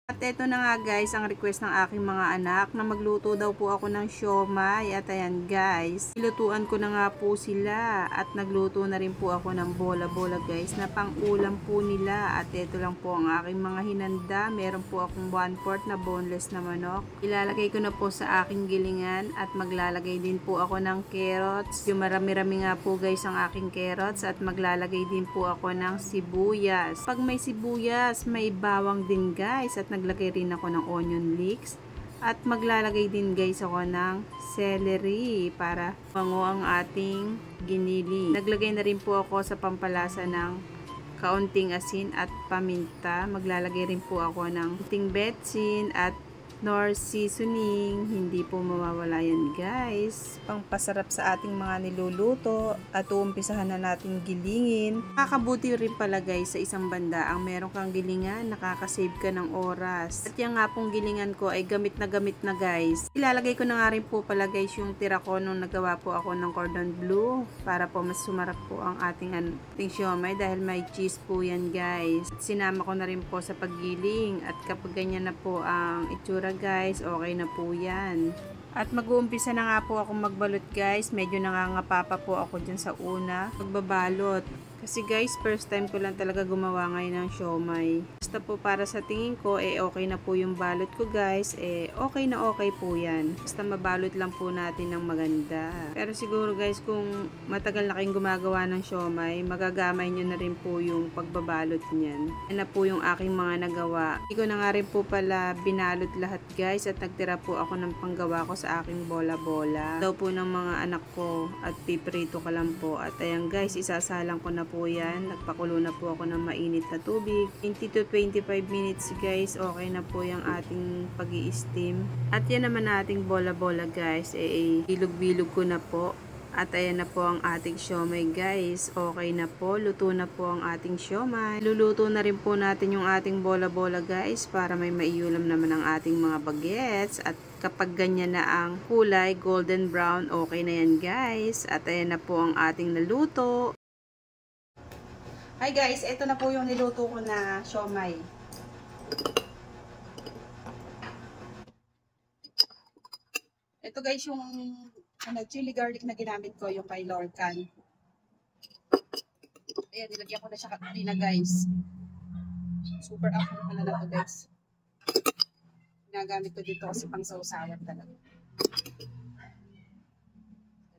At eto na nga guys, ang request ng aking mga anak na magluto daw po ako ng siomay. At ayan guys, nilutuan ko na nga po sila at nagluto na rin po ako ng bola-bola guys na pang-ulam po nila. At eto lang po ang aking mga hinanda. Meron po akong 1/4 na boneless na manok. Ilalagay ko na po sa aking gilingan at maglalagay din po ako ng carrots. Yung marami-rami nga po guys ang aking carrots at maglalagay din po ako ng sibuyas. Pag may sibuyas, may bawang din guys at naglagay rin ako ng onion leeks at maglalagay din guys ako ng celery para mango ang ating ginili. Naglagay na rin po ako sa pampalasa ng kaunting asin at paminta. Maglalagay rin po ako ng kaunting betsin at nor seasoning. Hindi po mawawala yan guys. Pangpasarap sa ating mga niluluto at uumpisahan na natin gilingin. Nakakabuti rin pala guys sa isang banda ang meron kang gilingan, nakakasave ka ng oras. At yung nga pong gilingan ko ay gamit na guys. Ilalagay ko na nga rin po pala guys yung tira ko nung nagawa po ako ng cordon bleu para po mas sumarap po ang ating siomay dahil may cheese po yan guys. Sinama ko na rin po sa paggiling at kapag ganyan na po ang itsura guys, okay na po yan. At mag-uumpisa na nga po akong magbalot guys. Medyo nangangapa po ako dyan sa una magbabalot. Kasi guys, first time ko lang talaga gumawa ngayon ng siomay. Basta po para sa tingin ko, okay na po yung balot ko guys. Okay na okay po yan. Basta mabalot lang po natin ng maganda. Pero siguro guys, kung matagal na kayong gumagawa ng siomay, magagamay nyo na rin po yung pagbabalot niyan. Yan na po yung aking mga nagawa. Hindi ko na nga rin po pala binalot lahat guys. At nagtira po ako ng panggawa ko sa aking bola-bola. Daw po ng mga anak ko at piprito ka lang po. At ayan guys, isasalang ko na po yan. Nagpakulo na po ako ng mainit na tubig. 20 to 25 minutes guys. Okay na po yung ating pag-i-steam. At yan naman ating bola-bola guys. Bilog-bilog ko na po. At ayan na po ang ating siomay guys. Okay na po. Luto na po ang ating siomay. Luluto na rin po natin yung ating bola-bola guys. Para may maiulam naman ang ating mga bagets. At kapag ganyan na ang kulay, golden brown, okay na yan guys. At ayan na po ang ating naluto. Hi guys, ito na po yung niluto ko na siomay. Ito guys yung chili garlic na ginamit ko, yung kay Lorcan. Ayan, nilagyan ko na siya kanina guys. Super ako pala na to guys. Ginagamit ko dito kasi pang sausawan talaga.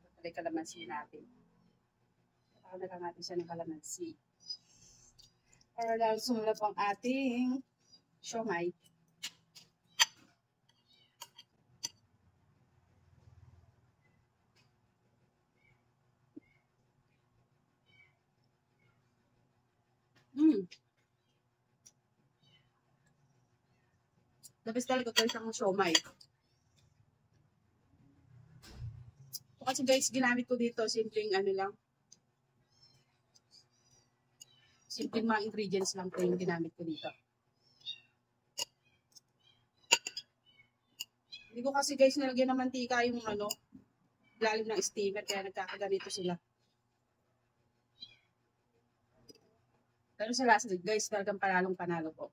Ito pala yung kalamansi natin. Baka na lang natin siya ng kalamansi. Para lang sumalap ang ating siomay. Labis talaga guys ang siomay. So, kasi guys, ginamit ko dito, simpleng ano lang. Simpleng mga ingredients lang po yung ginamit ko dito. Hindi ko kasi guys nilagyan ng mantika yung lalim ng steamer kaya nagkakaganito sila. Pero sa last guys, talagang panalong panalo po.